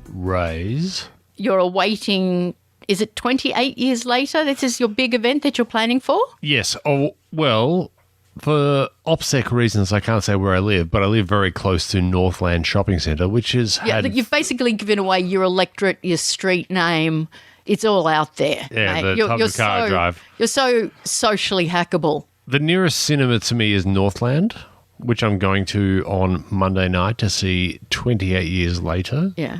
[SPEAKER 4] Raise.
[SPEAKER 2] you're awaiting, is it 28 years later? This is your big event that you're planning for?
[SPEAKER 4] Yes. Oh, well, for OPSEC reasons, I can't say where I live, but I live very close to Northland Shopping Centre, which has
[SPEAKER 2] Yeah,
[SPEAKER 4] had...
[SPEAKER 2] you've basically given away your electorate, your street name. It's all out there.
[SPEAKER 4] Yeah,
[SPEAKER 2] mate.
[SPEAKER 4] the type of car I drive.
[SPEAKER 2] You're so socially hackable.
[SPEAKER 4] The nearest cinema to me is Northland, which I'm going to on Monday night to see 28 years later,
[SPEAKER 2] Yeah,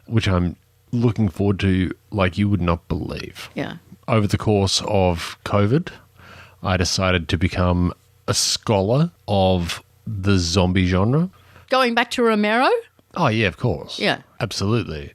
[SPEAKER 4] which I'm looking forward to like you would not believe.
[SPEAKER 2] yeah.
[SPEAKER 4] Over the course of COVID, I decided to become a scholar of the zombie genre.
[SPEAKER 2] Going back to Romero?
[SPEAKER 4] Oh, yeah, of course.
[SPEAKER 2] Yeah.
[SPEAKER 4] Absolutely.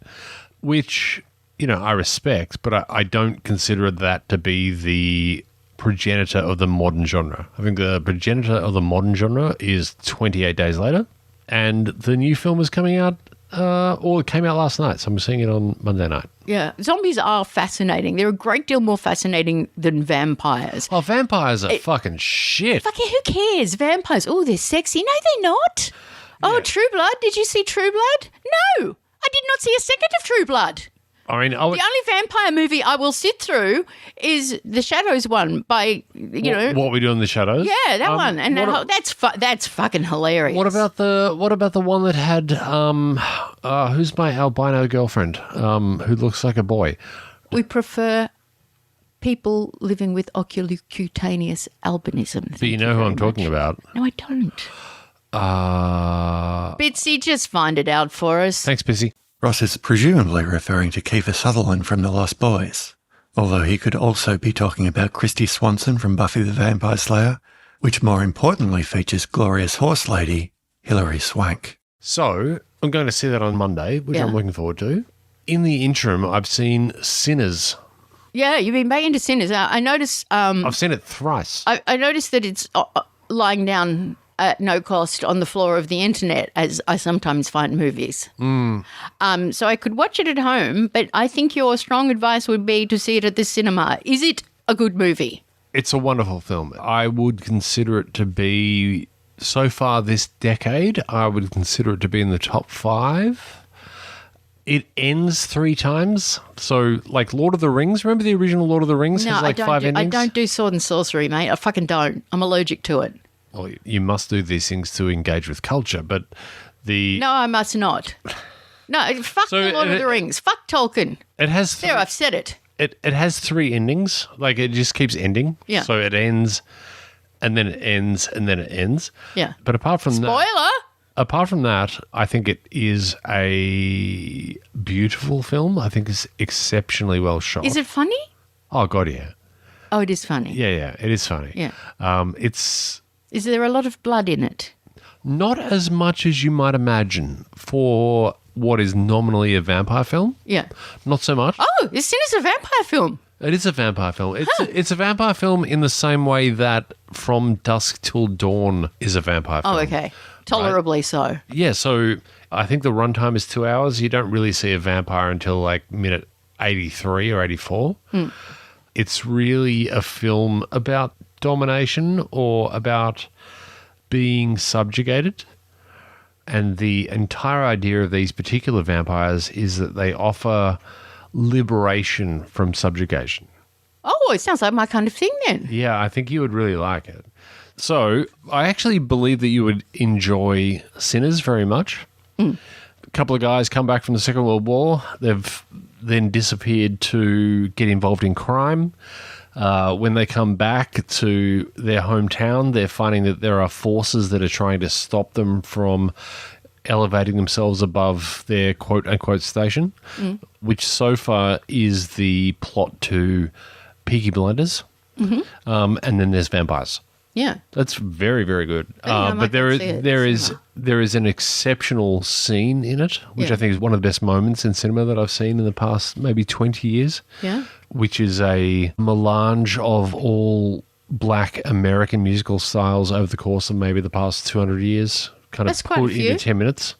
[SPEAKER 4] Which, I respect, but I don't consider that to be the progenitor of the modern genre. I think the progenitor of the modern genre is 28 Days Later, and the new film is coming out, or it came out last night, so I'm seeing it on Monday night.
[SPEAKER 2] Yeah. Zombies are fascinating. They're a great deal more fascinating than vampires.
[SPEAKER 4] Oh, vampires are fucking shit.
[SPEAKER 2] Fucking who cares? Vampires. Oh, they're sexy. No, they're not. Oh,
[SPEAKER 4] Yeah.
[SPEAKER 2] True Blood. Did you see True Blood? No. I did not see a second of True Blood.
[SPEAKER 4] I mean, I would,
[SPEAKER 2] The only vampire movie I will sit through is the Shadows one by,
[SPEAKER 4] What We Do in the Shadows.
[SPEAKER 2] yeah, that one. And
[SPEAKER 4] what,
[SPEAKER 2] that's fucking hilarious.
[SPEAKER 4] what about the one that had who's my albino girlfriend who looks like a boy?
[SPEAKER 2] We prefer people living with oculocutaneous albinism.
[SPEAKER 4] But you know who I'm talking about.
[SPEAKER 2] No, I don't. Bitsy, just find it out for us.
[SPEAKER 4] Thanks, Pissy.
[SPEAKER 8] Ross is presumably referring to Kiefer Sutherland from The Lost Boys, although he could also be talking about Christy Swanson from Buffy the Vampire Slayer, which more importantly features glorious horse lady Hilary Swank.
[SPEAKER 4] So I'm going to see that on Monday, which
[SPEAKER 2] Yeah.
[SPEAKER 4] I'm looking forward to. In the interim, I've seen Sinners.
[SPEAKER 2] Yeah, you've been back into Sinners. I noticed.
[SPEAKER 4] I've seen it thrice.
[SPEAKER 2] I noticed that it's lying down at no cost on the floor of the internet, as I sometimes find movies. So I could watch it at home, but I think your strong advice would be to see it at the cinema. Is it a good movie?
[SPEAKER 4] It's a wonderful film. I would consider it to be, so far this decade, I would consider it to be in the top 5. It ends 3 times. So, like Lord of the Rings, remember the original Lord of the Rings has like 5 endings?
[SPEAKER 2] I don't do sword and sorcery, mate. I fucking don't. I'm allergic to it.
[SPEAKER 4] Well, you must do these things to engage with culture, but
[SPEAKER 2] No, I must not. No, fuck
[SPEAKER 4] So
[SPEAKER 2] the Lord of the Rings. Fuck Tolkien.
[SPEAKER 4] it has
[SPEAKER 2] There, I've said it.
[SPEAKER 4] it has 3 endings. Like, it just keeps ending.
[SPEAKER 2] Yeah.
[SPEAKER 4] So it ends, and then it ends, and then it ends.
[SPEAKER 2] Yeah.
[SPEAKER 4] But apart from
[SPEAKER 2] Spoiler!
[SPEAKER 4] Apart from that, I think it is a beautiful film. I think it's exceptionally well shot.
[SPEAKER 2] Is it funny?
[SPEAKER 4] Oh, God, yeah.
[SPEAKER 2] Oh, it is funny.
[SPEAKER 4] Yeah, it is funny.
[SPEAKER 2] Yeah.
[SPEAKER 4] It's
[SPEAKER 2] Is there a lot of blood in it?
[SPEAKER 4] not as much as you might imagine for what is nominally a vampire film.
[SPEAKER 2] Yeah.
[SPEAKER 4] Not so much.
[SPEAKER 2] Oh, is Sinners a vampire film?
[SPEAKER 4] It is a vampire film. It's a vampire film in the same way that From Dusk Till Dawn is a vampire film.
[SPEAKER 2] Oh, okay. Tolerably so.
[SPEAKER 4] Yeah, so I think the runtime is 2 hours. You don't really see a vampire until like minute 83 or 84. It's really a film about domination or about being subjugated. And the entire idea of these particular vampires is that they offer liberation from subjugation.
[SPEAKER 2] Oh, it sounds like my kind of thing then.
[SPEAKER 4] Yeah, I think you would really like it. So I actually believe that you would enjoy Sinners very much. A couple of guys come back from the Second World War. They've then disappeared to get involved in crime. When they come back to their hometown, they're finding that there are forces that are trying to stop them from elevating themselves above their quote-unquote station, which so far is the plot to Peaky Blinders. and then there's vampires.
[SPEAKER 2] Yeah.
[SPEAKER 4] That's very, very good.
[SPEAKER 2] I
[SPEAKER 4] But
[SPEAKER 2] can see it.
[SPEAKER 4] there is an exceptional scene in it, which
[SPEAKER 2] Yeah.
[SPEAKER 4] I think is one of the best moments in cinema that I've seen in the past maybe 20 years.
[SPEAKER 2] Yeah.
[SPEAKER 4] Which is a melange of all black American musical styles over the course of maybe the past 200 years, kind
[SPEAKER 2] That's
[SPEAKER 4] of
[SPEAKER 2] quite a
[SPEAKER 4] put
[SPEAKER 2] few.
[SPEAKER 4] into 10 minutes.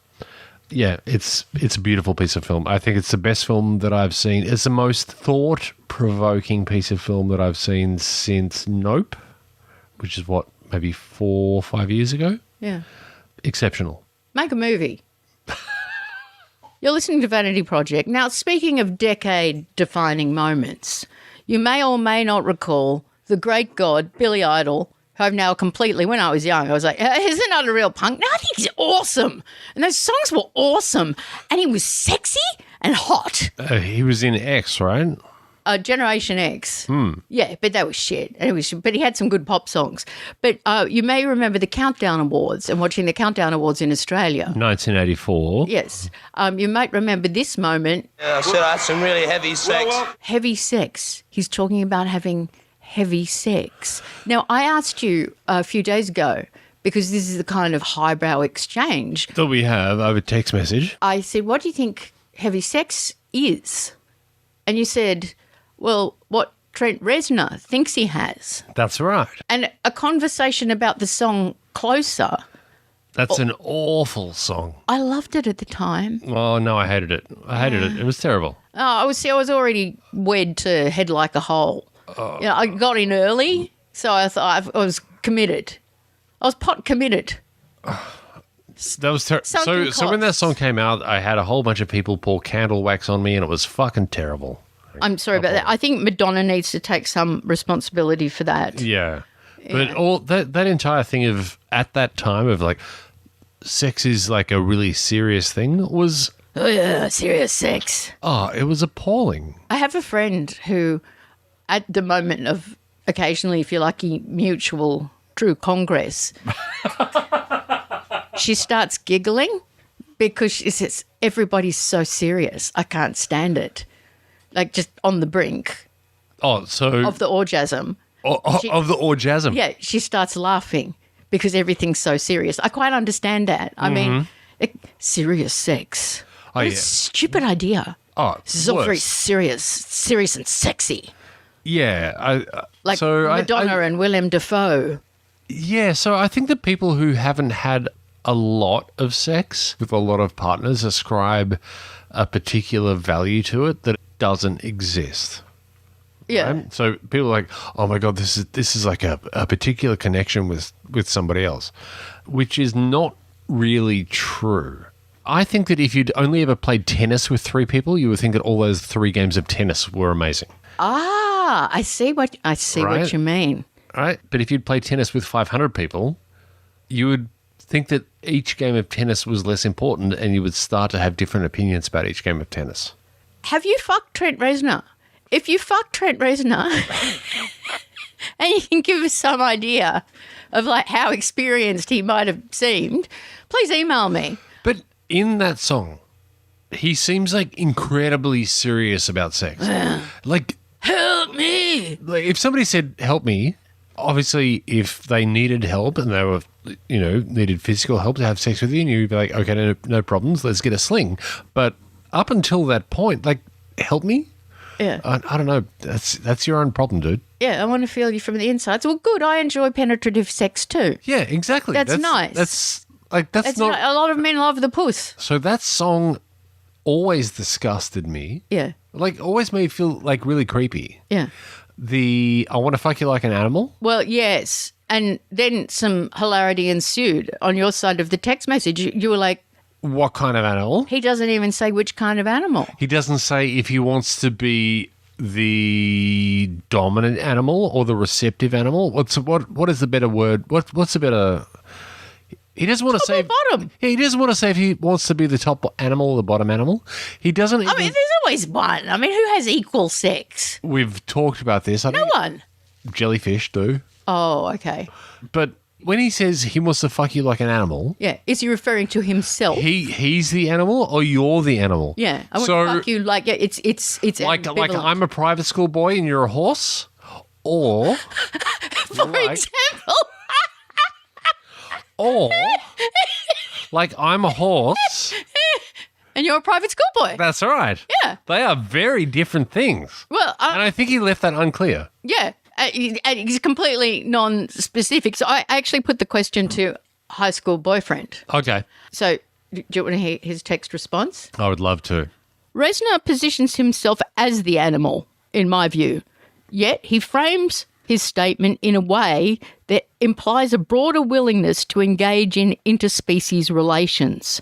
[SPEAKER 4] Yeah, it's a beautiful piece of film. I think it's the best film that I've seen. It's the most thought-provoking piece of film that I've seen since Nope, which is what, maybe 4 or 5 years ago?
[SPEAKER 2] Yeah.
[SPEAKER 4] Exceptional.
[SPEAKER 2] Make a movie. You're listening to Vanity Project. Now, speaking of decade-defining moments, you may or may not recall the great god, Billy Idol, who I've now completely, when I was young, I was like, isn't that a real punk? No, I think he's awesome. And those songs were awesome. And he was sexy and hot.
[SPEAKER 4] He was in X, right?
[SPEAKER 2] Generation X. Yeah, but that was shit. But he had some good pop songs. But you may remember the Countdown Awards and watching the Countdown Awards in Australia.
[SPEAKER 4] 1984.
[SPEAKER 2] Yes. You might remember this moment.
[SPEAKER 1] I said I had some really heavy sex.
[SPEAKER 2] Heavy sex. He's talking about having heavy sex. Now, I asked you a few days ago, because this is the kind of highbrow exchange,
[SPEAKER 4] That we have over text message.
[SPEAKER 2] I said, what do you think heavy sex is? And you said, well, what Trent Reznor thinks he has.
[SPEAKER 4] That's right.
[SPEAKER 2] And a conversation about the song Closer.
[SPEAKER 4] That's an awful song.
[SPEAKER 2] I loved it at the time.
[SPEAKER 4] Oh, no, I hated it. It was terrible.
[SPEAKER 2] Oh, I was already wed to Head Like a Hole. I got in early, so I thought I was committed. I was pot committed.
[SPEAKER 4] That was terrible.
[SPEAKER 2] Sunken
[SPEAKER 4] So when that
[SPEAKER 2] costs.
[SPEAKER 4] song came out, I had a whole bunch of people pour candle wax on me, and it was fucking terrible.
[SPEAKER 2] I'm sorry about that. I think Madonna needs to take some responsibility for that.
[SPEAKER 4] Yeah. But all that entire thing of, at that time, of like, sex is like a really serious thing was,
[SPEAKER 2] Oh, yeah, serious sex.
[SPEAKER 4] it was appalling.
[SPEAKER 2] I have a friend who, at the moment of occasionally, if you're lucky, mutual true congress, she starts giggling because she says, everybody's so serious. I can't stand it. Like just on the brink
[SPEAKER 4] Oh, so...
[SPEAKER 2] of the orgasm.
[SPEAKER 4] of the orgasm.
[SPEAKER 2] Yeah, she starts laughing because everything's so serious. I quite understand that. I mean, serious sex. What a
[SPEAKER 4] yeah.
[SPEAKER 2] stupid idea.
[SPEAKER 4] Oh,
[SPEAKER 2] This is all very
[SPEAKER 4] worse.
[SPEAKER 2] serious and sexy.
[SPEAKER 4] Yeah.
[SPEAKER 2] Like
[SPEAKER 4] so
[SPEAKER 2] Madonna and Willem Dafoe.
[SPEAKER 4] Yeah, so I think that people who haven't had a lot of sex with a lot of partners ascribe a particular value to it that doesn't exist.
[SPEAKER 2] Yeah.
[SPEAKER 4] Right? So people are like, oh my God, this is like a particular connection with somebody else, which is not really true. I think that if you'd only ever played tennis with 3 people, you would think that all those 3 games of tennis were amazing.
[SPEAKER 2] Ah, I see what
[SPEAKER 4] Right.
[SPEAKER 2] you mean.
[SPEAKER 4] Right? But if you'd play tennis with 500 people, you would think that each game of tennis was less important and you would start to have different opinions about each game of tennis.
[SPEAKER 2] Have you fucked Trent Reznor? If you fucked Trent Reznor and you can give us some idea of like how experienced he might have seemed, please email me.
[SPEAKER 4] But in that song, he seems like incredibly serious about sex. Like,
[SPEAKER 2] Help me.
[SPEAKER 4] like, if somebody said, help me, obviously if they needed help and they were, needed physical help to have sex with you, and you'd be like, okay, no problems, let's get a sling. But up until that point, like, help me?
[SPEAKER 2] Yeah.
[SPEAKER 4] I don't know. That's your own problem, dude.
[SPEAKER 2] Yeah, I want to feel you from the inside. Well, good. I enjoy penetrative sex too.
[SPEAKER 4] Yeah, exactly.
[SPEAKER 2] That's nice.
[SPEAKER 4] That's not.
[SPEAKER 2] A lot of men love the puss.
[SPEAKER 4] So that song always disgusted me.
[SPEAKER 2] Yeah.
[SPEAKER 4] Like, always made me feel like really creepy.
[SPEAKER 2] Yeah.
[SPEAKER 4] I want to fuck you like an animal.
[SPEAKER 2] Well, yes. And then some hilarity ensued on your side of the text message. You were like,
[SPEAKER 4] What kind of animal?
[SPEAKER 2] he doesn't even say which kind of animal.
[SPEAKER 4] He doesn't say if he wants to be the dominant animal or the receptive animal. What is the better word? What's the better? He doesn't want to say
[SPEAKER 2] bottom.
[SPEAKER 4] Yeah, he doesn't want to say if he wants to be the top animal or the bottom animal. He doesn't.
[SPEAKER 2] I mean, there's always one. I mean, who has equal sex?
[SPEAKER 4] We've talked about this. I
[SPEAKER 2] No
[SPEAKER 4] think
[SPEAKER 2] one.
[SPEAKER 4] jellyfish do.
[SPEAKER 2] Oh, okay.
[SPEAKER 4] But when he says he wants to fuck you like an animal,
[SPEAKER 2] Yeah. Is he referring to himself?
[SPEAKER 4] he's the animal or you're the animal?
[SPEAKER 2] Yeah. I want
[SPEAKER 4] So,
[SPEAKER 2] to fuck you like it's
[SPEAKER 4] like
[SPEAKER 2] ambivalent.
[SPEAKER 4] I'm a private school boy and you're a horse, Or,
[SPEAKER 2] For example,
[SPEAKER 4] or, like I'm a horse.
[SPEAKER 2] and you're a private schoolboy.
[SPEAKER 4] That's right.
[SPEAKER 2] Yeah.
[SPEAKER 4] They are very different things.
[SPEAKER 2] Well,
[SPEAKER 4] And I think he left that unclear.
[SPEAKER 2] yeah, and he's completely non-specific. So I actually put the question to high school boyfriend.
[SPEAKER 4] Okay.
[SPEAKER 2] So do you want to hear his text response?
[SPEAKER 4] I would love to.
[SPEAKER 2] Reznor positions himself as the animal, in my view, yet he frames his statement in a way that implies a broader willingness to engage in interspecies relations.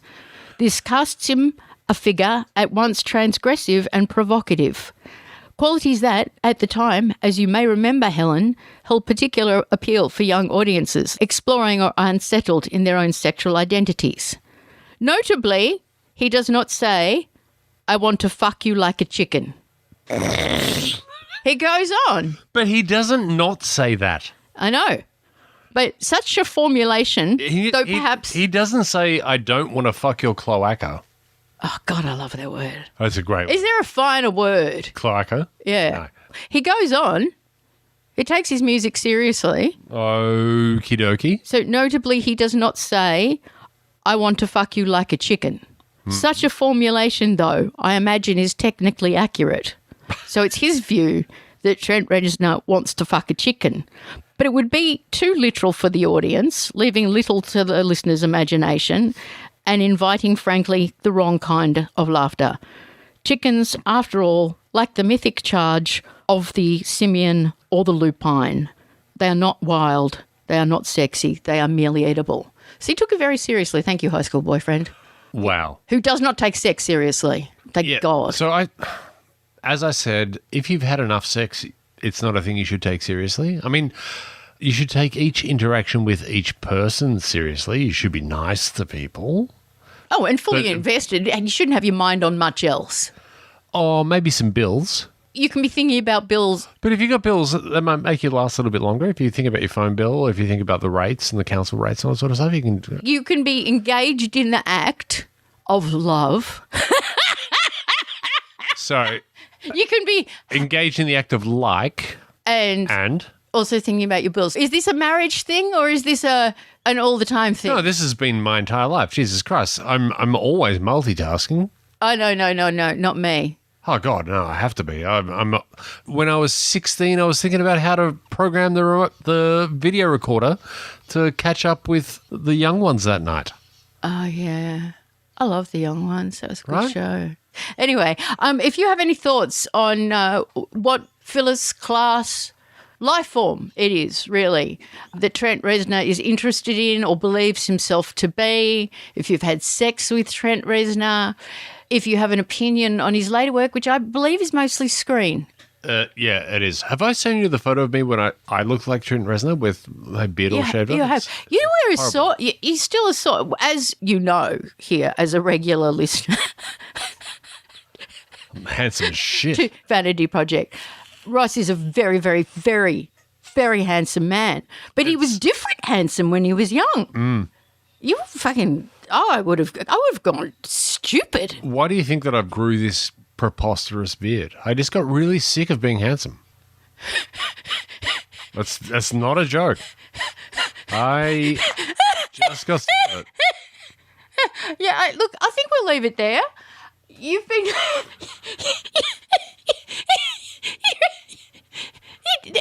[SPEAKER 2] This casts him a figure at once transgressive and provocative. Qualities that, at the time, as you may remember, Helen, held particular appeal for young audiences exploring or unsettled in their own sexual identities. Notably, he does not say, "I want to fuck you like a chicken." He goes on.
[SPEAKER 4] But he doesn't not say that.
[SPEAKER 2] I know. But such a formulation, though perhaps...
[SPEAKER 4] He doesn't say, I don't want to fuck your cloaca.
[SPEAKER 2] Oh, God, I love that word.
[SPEAKER 4] That's a great
[SPEAKER 2] Is
[SPEAKER 4] word.
[SPEAKER 2] there a finer word?
[SPEAKER 4] Cloaca?
[SPEAKER 2] Yeah.
[SPEAKER 4] No.
[SPEAKER 2] He goes on. He takes his music seriously.
[SPEAKER 4] Okie dokie.
[SPEAKER 2] So notably, he does not say, "I want to fuck you like a chicken." Such a formulation, though, I imagine is technically accurate. So it's his view that Trent Reznor wants to fuck a chicken. But it would be too literal for the audience, leaving little to the listener's imagination and inviting, frankly, the wrong kind of laughter. Chickens, after all, lack the mythic charge of the simian or the lupine. They are not wild. They are not sexy. They are merely edible. So he took it very seriously. Thank you, high school boyfriend.
[SPEAKER 4] Wow.
[SPEAKER 2] Who does not take sex seriously. Thank God.
[SPEAKER 4] So as I said, if you've had enough sex, it's not a thing you should take seriously. I mean, you should take each interaction with each person seriously. You should be nice to people.
[SPEAKER 2] Oh, and fully invested, and you shouldn't have your mind on much else.
[SPEAKER 4] Or maybe some bills.
[SPEAKER 2] You can be thinking about bills.
[SPEAKER 4] But if you've got bills, that might make you last a little bit longer. If you think about your phone bill, if you think about the rates and the council rates and all that sort of stuff,
[SPEAKER 2] You can be engaged in the act of love.
[SPEAKER 4] So
[SPEAKER 2] You can be
[SPEAKER 4] engaged in the act of
[SPEAKER 2] and also thinking about your bills. Is this a marriage thing or is this an all the time thing?
[SPEAKER 4] No, this has been my entire life. Jesus Christ. I'm always multitasking.
[SPEAKER 2] Oh, no, not me.
[SPEAKER 4] Oh, God, no, I have to be. I'm not. When I was 16, I was thinking about how to program the video recorder to catch up with the young ones that night.
[SPEAKER 2] Oh, yeah. I love the young ones. That was a good
[SPEAKER 4] Right?
[SPEAKER 2] show. Anyway, if you have any thoughts on what Phyllis class life form it is, really, that Trent Reznor is interested in or believes himself to be, if you've had sex with Trent Reznor, if you have an opinion on his later work, which I believe is mostly screen.
[SPEAKER 4] Yeah, it is. Have I shown you the photo of me when I looked like Trent Reznor with my beard all shaved
[SPEAKER 2] You
[SPEAKER 4] off?
[SPEAKER 2] have. You know where he's sort? He's still a sort, as you know here as a regular listener
[SPEAKER 4] I'm handsome as shit.
[SPEAKER 2] to Vanity Project. Ross is a very, very, very, very handsome man, but he was different handsome when he was young. You were fucking. Oh, I would have gone stupid.
[SPEAKER 4] Why do you think that I grew this preposterous beard? I just got really sick of being handsome. That's not a joke. I just got sick of it.
[SPEAKER 2] Yeah, look, I think we'll leave it there. You've been. You're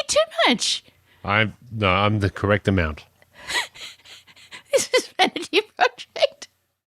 [SPEAKER 2] too much.
[SPEAKER 4] I'm the correct amount.
[SPEAKER 2] This is Vanity Project.